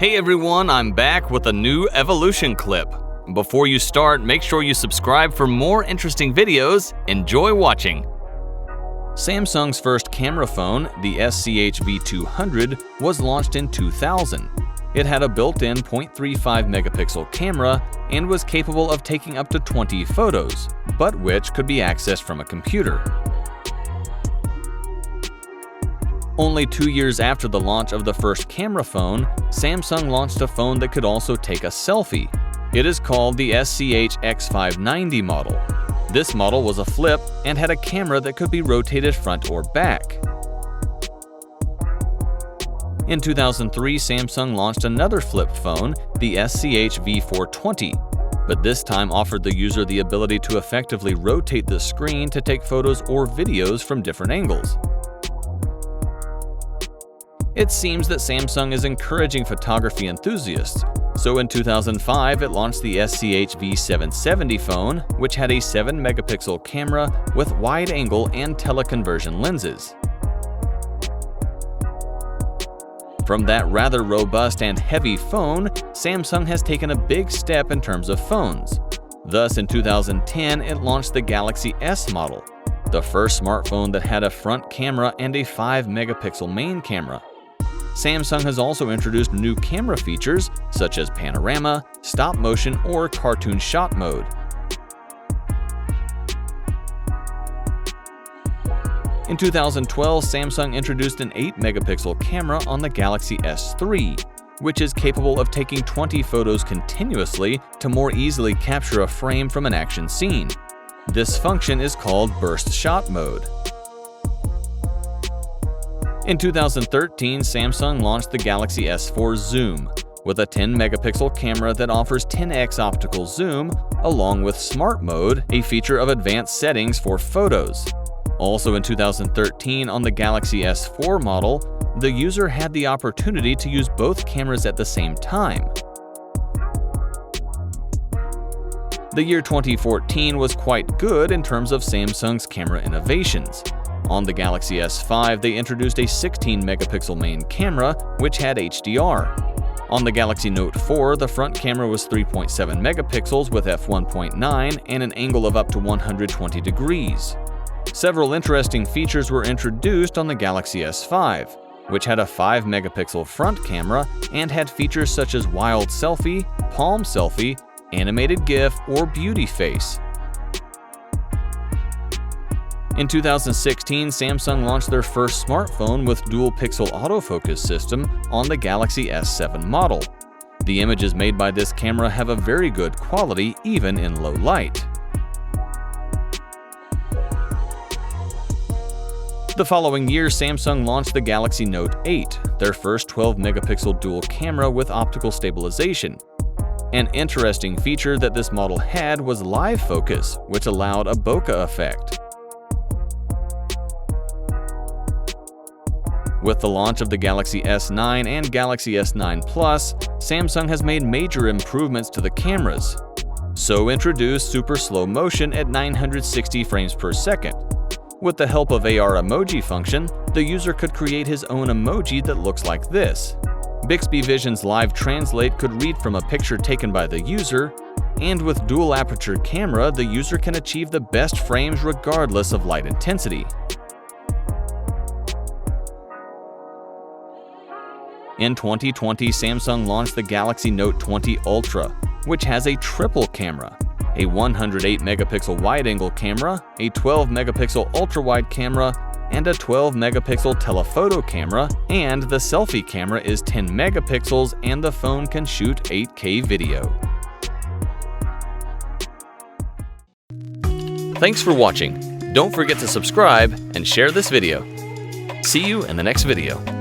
Hey everyone, I'm back with a new evolution clip. Before you start, make sure you subscribe for more interesting videos. Enjoy watching. Samsung's first camera phone, the SCH-V200, was launched in 2000. It had a built-in 0.35 megapixel camera and was capable of taking up to 20 photos, but which could be accessed from a computer. Only 2 years after the launch of the first camera phone, Samsung launched a phone that could also take a selfie. It is called the SCH-X590 model. This model was a flip and had a camera that could be rotated front or back. In 2003, Samsung launched another flip phone, the SCH-V420, but this time offered the user the ability to effectively rotate the screen to take photos or videos from different angles. It seems that Samsung is encouraging photography enthusiasts, so in 2005 it launched the SCH-V770 phone, which had a 7-megapixel camera with wide-angle and teleconversion lenses. From that rather robust and heavy phone, Samsung has taken a big step in terms of phones. Thus, in 2010 it launched the Galaxy S model, the first smartphone that had a front camera and a 5-megapixel main camera. Samsung has also introduced new camera features such as panorama, stop motion, or cartoon shot mode. In 2012, Samsung introduced an 8-megapixel camera on the Galaxy S3, which is capable of taking 20 photos continuously to more easily capture a frame from an action scene. This function is called burst shot mode. In 2013, Samsung launched the Galaxy S4 Zoom, with a 10-megapixel camera that offers 10x optical zoom, along with Smart Mode, a feature of advanced settings for photos. Also in 2013, on the Galaxy S4 model, the user had the opportunity to use both cameras at the same time. The year 2014 was quite good in terms of Samsung's camera innovations. On the Galaxy S5, they introduced a 16-megapixel main camera, which had HDR. On the Galaxy Note 4, the front camera was 3.7 megapixels with f1.9 and an angle of up to 120 degrees. Several interesting features were introduced on the Galaxy S5, which had a 5-megapixel front camera and had features such as wild selfie, palm selfie, animated GIF, or beauty face. In 2016, Samsung launched their first smartphone with dual-pixel autofocus system on the Galaxy S7 model. The images made by this camera have a very good quality even in low light. The following year, Samsung launched the Galaxy Note 8, their first 12-megapixel dual camera with optical stabilization. An interesting feature that this model had was live focus, which allowed a bokeh effect. With the launch of the Galaxy S9 and Galaxy S9 Plus, Samsung has made major improvements to the cameras. So introduced super slow motion at 960 frames per second. With the help of AR emoji function, the user could create his own emoji that looks like this. Bixby Vision's Live Translate could read from a picture taken by the user, and with dual aperture camera, the user can achieve the best frames regardless of light intensity. In 2020, Samsung launched the Galaxy Note 20 Ultra, which has a triple camera, a 108-megapixel wide-angle camera, a 12-megapixel ultra-wide camera, and a 12-megapixel telephoto camera, and the selfie camera is 10 megapixels and the phone can shoot 8K video. Thanks for watching. Don't forget to subscribe and share this video. See you in the next video.